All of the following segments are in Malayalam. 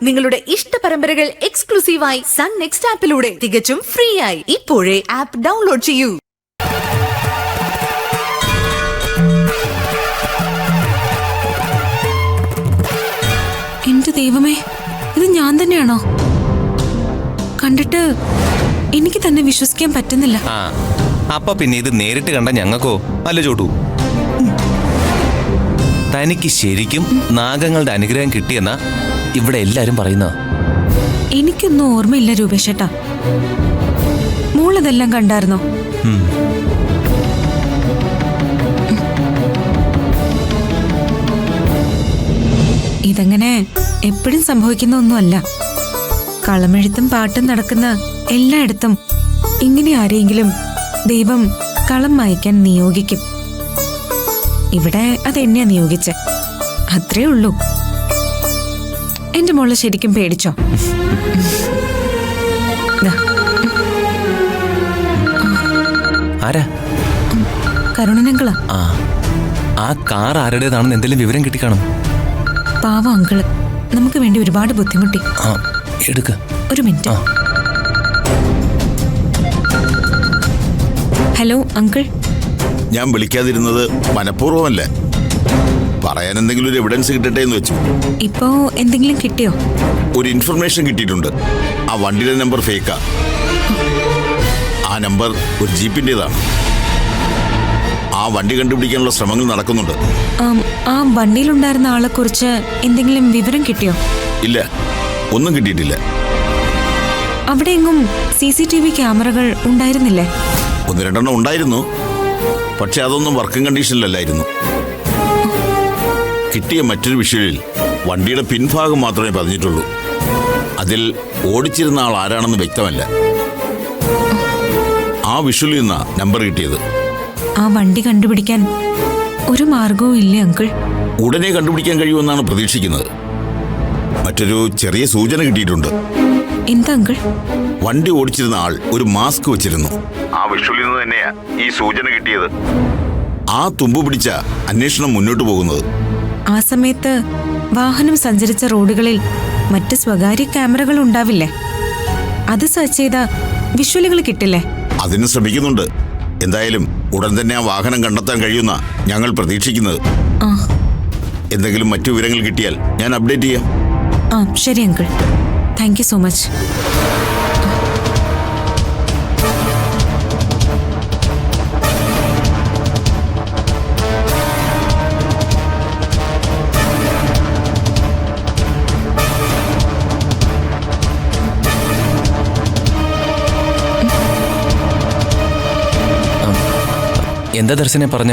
നിങ്ങളുടെ ഇഷ്ട പരമ്പരകൾ എക്സ്ക്ലൂസീവായി സൺ നെക്സ്റ്റ് ആപ്പിലൂടെ തികച്ചും ഫ്രീ ആയി. ഇപ്പോഴേ ആപ്പ് ഡൗൺലോഡ് ചെയ്യൂ. എന്റെ ദൈവമേ, ഇത് ഞാൻ തന്നെയാണോ? കണ്ടിട്ട് എനിക്ക് തന്നെ വിശ്വസിക്കാൻ പറ്റുന്നില്ല. അപ്പൊ പിന്നെ ഇത് നേരിട്ട് കണ്ട ഞങ്ങൾക്കോ അല്ല ചോട്ടു? തനിക്ക് ശരിക്കും നാഗങ്ങളുടെ അനുഗ്രഹം കിട്ടിയെന്നാ ഇവിടെ എല്ലാരും പറയുന്ന. എനിക്കൊന്നും ഓർമ്മയില്ല രൂപേഷേട്ടാ. മോളിതെല്ലാം കണ്ടായിരുന്നോ? ഇതങ്ങനെ എപ്പോഴും സംഭവിക്കുന്ന ഒന്നുമല്ല. കളമെഴുത്തും പാട്ടും നടക്കുന്ന എല്ലായിടത്തും ഇങ്ങനെ ആരെങ്കിലും ദൈവം കളം മായ്ക്കാൻ നിയോഗിക്കും. ഇവിടെ അതെന്നെയാ നിയോഗിച്ച്, അത്രേ ഉള്ളൂ. എന്റെ മോളെ ശരിക്കും പേടിച്ചോ? ആരാ? കരുണനങ്കിളാ. ആ കാർ ആരുടേതാണെന്ന് എന്തെങ്കിലും വിവരം കിട്ടിക്കാണും? പാവം അങ്കിള് നമുക്ക് വേണ്ടി ഒരുപാട് ബുദ്ധിമുട്ടി. എടുക്ക, ഒരു മിനിറ്റ്. Hello uncle. ഞാൻ വിളിക്കാതിരുന്നത് മനഃപൂർവ്വമല്ല. പറയാൻ എന്തെങ്കിലും ഒരു എവിഡൻസ് കിട്ടട്ടെ എന്ന് വെച്ചു. ഇപ്പോ എന്തെങ്കിലും കിട്ടിയോ? ഒരു ഇൻഫർമേഷൻ കിട്ടിയിട്ടുണ്ട്. ആ വണ്ടിയുടെ നമ്പർ ഫേക്കാ. ആ നമ്പർ ഒരു ജീപ്പിൻ്റെതാണ്. ആ വണ്ടി കണ്ടുപിടിക്കാനുള്ള ശ്രമങ്ങൾ നടക്കുന്നുണ്ട്. ആ വണ്ടിയിലുണ്ടായിരുന്ന ആളെ കുറിച്ച് എന്തെങ്കിലും വിവരം കിട്ടിയോ? ഇല്ല, ഒന്നും കിട്ടിയിട്ടില്ല. അവിടെ എങ്ങും CCTV ക്യാമറകൾ ഉണ്ടായിരുന്നില്ലേ? 1-2 ഉണ്ടായിരുന്നു, പക്ഷെ അതൊന്നും വർക്കിംഗ് കണ്ടീഷനിലല്ലായിരുന്നു. കിട്ടിയ മറ്റൊരു വിഷ്വലിൽ വണ്ടിയുടെ പിൻഭാഗം മാത്രമേ പതിഞ്ഞിട്ടുള്ളൂ. അതിൽ ഓടിച്ചിരുന്ന ആൾ ആരാണെന്ന് വ്യക്തമല്ല. ആ വിഷ്വലിൽ നിന്നാ നമ്പർ കിട്ടിയത്. ആ വണ്ടി കണ്ടുപിടിക്കാൻ ഒരു മാർഗവും ഇല്ലേ അങ്കിൾ? ഉടനെ കണ്ടുപിടിക്കാൻ കഴിയുമെന്നാണ് പ്രതീക്ഷിക്കുന്നത്. മറ്റൊരു ചെറിയ സൂചന കിട്ടിയിട്ടുണ്ട്. എന്താ അങ്കിൾ? വണ്ടി ഓടിച്ചിരുന്ന ആൾ ഒരു മാസ്ക് വെച്ചിരുന്നു. ആ വിഷ്വലിൽ നിന്ന് തന്നെയാ ഈ സൂചന കിട്ടിയത്. ആ തുമ്പ് പിടിച്ച അന്വേഷണം മുന്നോട്ട് പോകുന്നത്. ആ സമയത്ത് വാഹനം സഞ്ചരിച്ച റോഡുകളിൽ മറ്റ് സ്വകാര്യ ക്യാമറകൾ ഉണ്ടാവില്ലേ? അത് സെർച്ച് ചെയ്ത വിഷ്വലുകൾ കിട്ടില്ലേ? അതിന് ശ്രമിക്കുന്നുണ്ട്. എന്തായാലും ഉടൻ തന്നെ ആ വാഹനം കണ്ടെത്താൻ കഴിയുന്ന ഞങ്ങൾ പ്രതീക്ഷിക്കുന്നത്. എന്തെങ്കിലും മറ്റു വിവരങ്ങൾ കിട്ടിയാൽ ഞാൻ അപ്ഡേറ്റ് ചെയ്യാം. ശരി uncle, thank you so much. എന്താ ദർശനെ പറഞ്ഞ?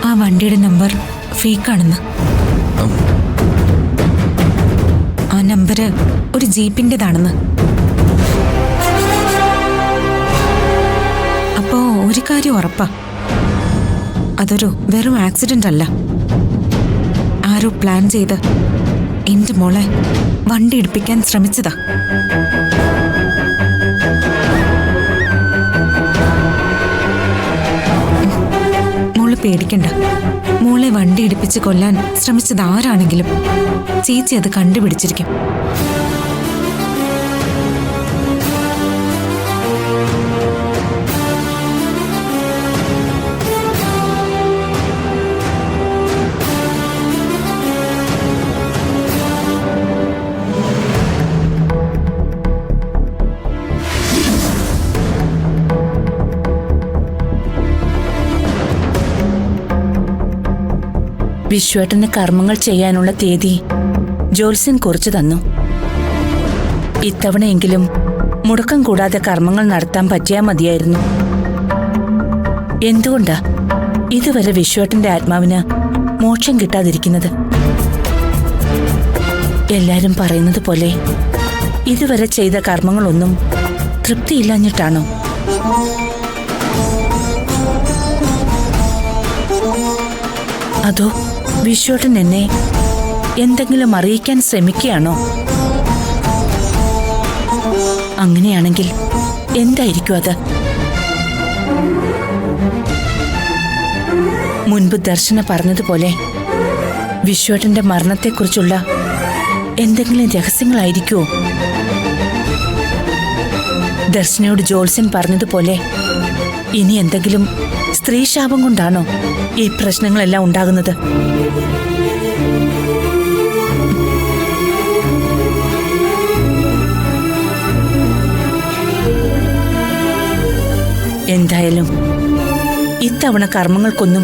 ആ വണ്ടിയുടെ നമ്പർ ഫേക്കാണെന്ന്. ആ നമ്പര് ഒരു ജീപ്പിൻ്റെതാണെന്ന്. അപ്പോ ഒരു കാര്യം ഉറപ്പാ, അതൊരു വെറും ആക്സിഡന്റ് അല്ല. ആരോ പ്ലാൻ ചെയ്ത് എന്റെ മോളെ വണ്ടി ഇടിപ്പിക്കാൻ ശ്രമിച്ചതാ. പേടിക്കണ്ട. മോളെ വണ്ടി ഇടിപ്പിച്ച് കൊല്ലാൻ ശ്രമിച്ചത് ആരാണെങ്കിലും ചേച്ചി അത് കണ്ടുപിടിച്ചിരിക്കും. വിശ്വേട്ടന് കർമ്മങ്ങൾ ചെയ്യാനുള്ള തീയതി ജോത്സ്യൻ കുറിച്ചു തന്നു. ഇത്തവണയെങ്കിലും മുടക്കം കൂടാതെ കർമ്മങ്ങൾ നടത്താൻ പറ്റിയാൽ മതിയായിരുന്നു. എന്തുകൊണ്ടാ ഇതുവരെ വിശ്വേട്ടന്റെ ആത്മാവിന് മോക്ഷം കിട്ടാതിരിക്കുന്നത്? എല്ലാരും പറയുന്നത് പോലെ ഇതുവരെ ചെയ്ത കർമ്മങ്ങളൊന്നും തൃപ്തിയില്ലാഞ്ഞിട്ടാണോ? അതോ വിശ്വേട്ടൻ എന്നെ എന്തെങ്കിലും അറിയിക്കാൻ ശ്രമിക്കുകയാണോ? അങ്ങനെയാണെങ്കിൽ എന്തായിരിക്കും അത്? മുൻപ് ദർശന പറഞ്ഞതുപോലെ വിശ്വേട്ടന്റെ മരണത്തെക്കുറിച്ചുള്ള എന്തെങ്കിലും രഹസ്യങ്ങളായിരിക്കുമോ? ദർശനയോട് ജോത്സ്യൻ പറഞ്ഞതുപോലെ ഇനി എന്തെങ്കിലും സ്ത്രീ ശാപം കൊണ്ടാണോ ഈ പ്രശ്നങ്ങളെല്ലാം ഉണ്ടാകുന്നത്? എന്തായാലും ഇത്തവണ കർമ്മങ്ങൾക്കൊന്നും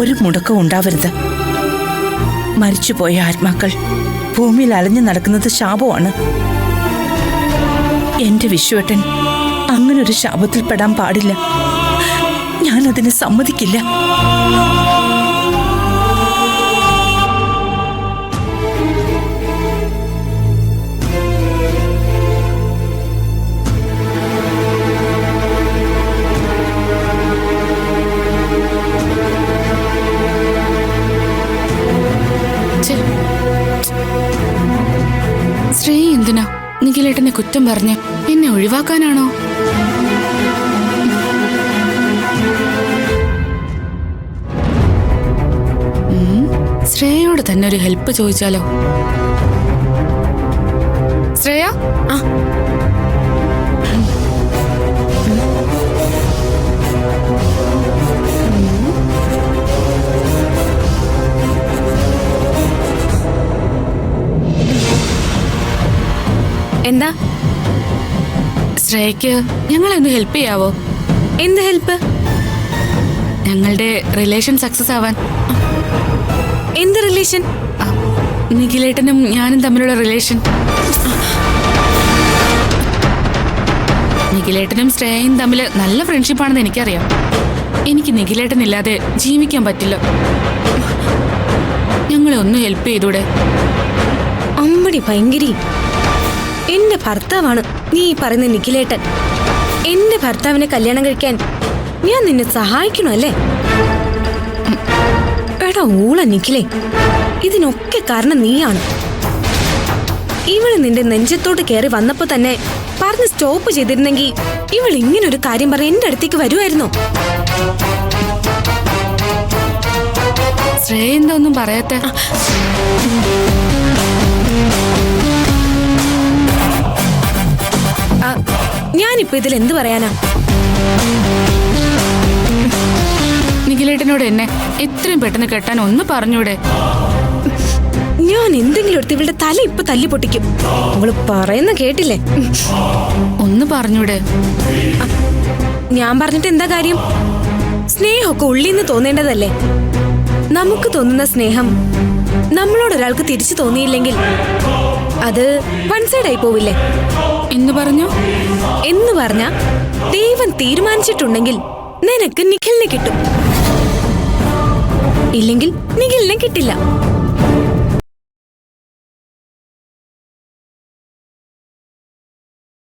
ഒരു മുടക്കം ഉണ്ടാവരുത്. മരിച്ചുപോയ ആത്മാക്കൾ ഭൂമിയിൽ അലഞ്ഞു നടക്കുന്നത് ശാപമാണ്. എന്റെ വിശ്വേട്ടൻ അങ്ങനൊരു ശാപത്തിൽ പെടാൻ പാടില്ല. ഞാനതിന് സമ്മതിക്കില്ല. ശ്രീ എന്തിനാ നിഖിലേട്ടനെ കുറ്റം പറഞ്ഞ് എന്നെ ഒഴിവാക്കാനാണോ? ശ്രേയയോട് തന്നെ ഒരു ഹെൽപ്പ് ചോദിച്ചാലോ? ശ്രേയ, ആ എന്താ? ശ്രേയക്ക് ഞങ്ങളെ ഒന്ന് ഹെൽപ്പ് ചെയ്യാവോ? എന്ത് ഹെൽപ്പ്? ഞങ്ങളുടെ റിലേഷൻ സക്സസ് ആവാൻ. എന്ത് റിലേഷൻ? നിഖിലേട്ടനും ഞാനും തമ്മിലുള്ള റിലേഷൻ. നിഖിലേട്ടനും ശ്രേയയും തമ്മിൽ നല്ല ഫ്രണ്ട്ഷിപ്പാണെന്ന് എനിക്കറിയാം. എനിക്ക് നിഖിലേട്ടനില്ലാതെ ജീവിക്കാൻ പറ്റില്ല. ഞങ്ങളെ ഒന്ന് ഹെൽപ്പ് ചെയ്തൂടെ? അമ്മടി ഭയങ്കരി, എന്റെ ഭർത്താവാണ് നീ ഈ പറയുന്ന നിഖിലേട്ടൻ. എന്റെ ഭർത്താവിനെ കല്യാണം കഴിക്കാൻ ഞാൻ നിന്നെ സഹായിക്കണോ അല്ലേ? എടാ ഊള നിഖിലേ, ഇതിനൊക്കെ കാരണം നീയാണ്. ഇവള് നിന്റെ നെഞ്ചത്തോട്ട് കയറി വന്നപ്പോ തന്നെ പറഞ്ഞ് സ്റ്റോപ്പ് ചെയ്തിരുന്നെങ്കിൽ ഇവൾ ഇങ്ങനൊരു കാര്യം പറഞ്ഞ് എന്റെ അടുത്തേക്ക് വരുമായിരുന്നോ? ശ്രേയ എന്താ ഒന്നും പറയാത്ത? ഞാനിപ്പോ ഇതിൽ എന്ത് പറയാനാ? നിഖിലേട്ടനോട് എന്നെ എത്രയും പെട്ടെന്ന് കെട്ടാൻ ഒന്ന് പറഞ്ഞൂടെ? ഞാൻ എന്തെങ്കിലും എടുത്ത് ഇവളുടെ തല ഇപ്പൊ തല്ലി പൊട്ടിക്കും. അവള് പറയുന്ന കേട്ടില്ലേ? ഒന്ന് പറഞ്ഞൂടെ? ഞാൻ പറഞ്ഞിട്ട് എന്താ കാര്യം? സ്നേഹമൊക്കെ ഉള്ളിന്ന് തോന്നേണ്ടതല്ലേ? നമുക്ക് തോന്നുന്ന സ്നേഹം നമ്മളോട് ഒരാൾക്ക് തിരിച്ചു തോന്നിയില്ലെങ്കിൽ അത് വൺ സൈഡ് ആയി പോവില്ലേ? എന്ന് പറഞ്ഞു? എന്ന് പറഞ്ഞ ദൈവം തീരുമാനിച്ചിട്ടുണ്ടെങ്കിൽ നിനക്ക് നിഖിലിനെ കിട്ടും, ഇല്ലെങ്കിൽ നിഖിലിനെ കിട്ടില്ല.